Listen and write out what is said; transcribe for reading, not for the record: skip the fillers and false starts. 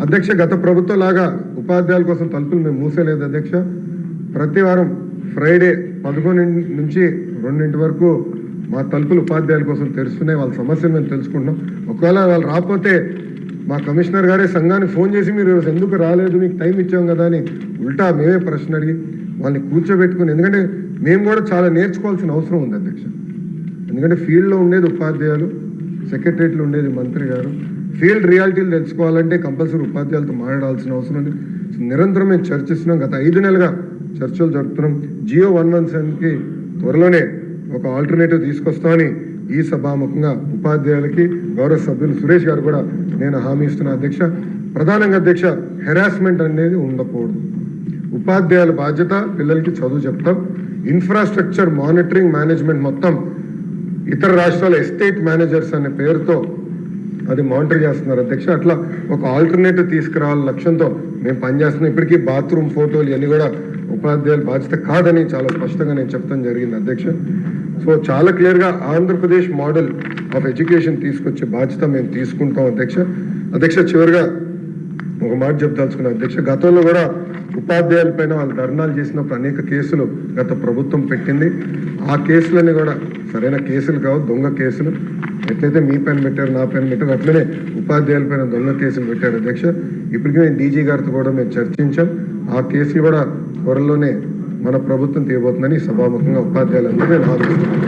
అధ్యక్ష గత ప్రభుత్వం లాగా ఉపాధ్యాయుల కోసం తలుపులు మేము మూసేలేదు అధ్యక్ష. ప్రతి వారం ఫ్రైడే 11 నుంచి 2 వరకు మా తలుపులు ఉపాధ్యాయుల కోసం తెరుస్తున్నాయి. వాళ్ళ సమస్యలు మేము తెలుసుకుంటున్నాం. ఒకవేళ వాళ్ళు రాకపోతే మా కమిషనర్ గారే సంఘానికి ఫోన్ చేసి మీరు ఎందుకు రాలేదు, మీకు టైం ఇచ్చాం కదా అని ఉల్టా మేమే ప్రశ్న అడిగి వాళ్ళని కూర్చోబెట్టుకుని, ఎందుకంటే మేము కూడా చాలా నేర్చుకోవాల్సిన అవసరం ఉంది అధ్యక్ష. ఎందుకంటే ఫీల్డ్లో ఉండేది ఉపాధ్యాయులు, సెక్రటరియట్లో ఉండేది మంత్రి గారు. ఫీల్డ్ రియాలిటీలు తెలుసుకోవాలంటే కంపల్సరీ ఉపాధ్యాయులతో మాట్లాడాల్సిన అవసరం ఉంది. నిరంతరం మేము చర్చిస్తున్నాం. గత 5 నెలలుగా చర్చలు జరుపుతున్నాం. జియో 117కి త్వరలోనే ఒక ఆల్టర్నేటివ్ తీసుకొస్తామని ఈ సభాముఖంగా ఉపాధ్యాయులకి గౌరవ సభ్యులు సురేష్ గారు కూడా నేను హామీ ఇస్తున్నా అధ్యక్ష. ప్రధానంగా అధ్యక్ష, హెరాస్మెంట్ అనేది ఉండకూడదు. ఉపాధ్యాయుల బాధ్యత పిల్లలకి చదువు చెప్తాం. ఇన్ఫ్రాస్ట్రక్చర్ మానిటరింగ్ మేనేజ్మెంట్ మొత్తం ఇతర రాష్ట్రాల ఎస్టేట్ మేనేజర్స్ అనే పేరుతో అది మానిటర్ చేస్తున్నారు అధ్యక్ష. అట్లా ఒక ఆల్టర్నేటివ్ తీసుకురావాల లక్ష్యంతో మేము పనిచేస్తున్నాం. ఇప్పటికీ బాత్రూమ్ ఫోటోలు ఇవన్నీ కూడా ఉపాధ్యాయుల బాధ్యత కాదని చాలా స్పష్టంగా నేను చెప్తాను జరిగింది అధ్యక్ష. సో చాలా క్లియర్గా ఆంధ్రప్రదేశ్ మోడల్ ఆఫ్ ఎడ్యుకేషన్ తీసుకొచ్చే బాధ్యత మేము తీసుకుంటాం అధ్యక్ష. అధ్యక్ష చివరిగా ఒక మాట చెప్దాల్చుకున్నాను అధ్యక్ష. గతంలో కూడా ఉపాధ్యాయుల పైన వాళ్ళు ధర్నాలు చేసినప్పుడు అనేక కేసులు గత ప్రభుత్వం పెట్టింది. ఆ కేసులన్నీ కూడా సరైన కేసులు కావు, దొంగ కేసులు. ఎట్లయితే మీ పైన పెట్టారు, నా పైన పెట్టారు, అట్లనే ఉపాధ్యాయుల పైన దొంగ కేసులు పెట్టారు అధ్యక్ష. ఇప్పటికీ మేము డీజీ గారితో కూడా మేము చర్చించాం. ఆ కేసులు కూడా త్వరలోనే మన ప్రభుత్వం తీయబోతుందని సభాముఖంగా ఉపాధ్యాయులందరూ నేను ఆలోచిస్తున్నాను.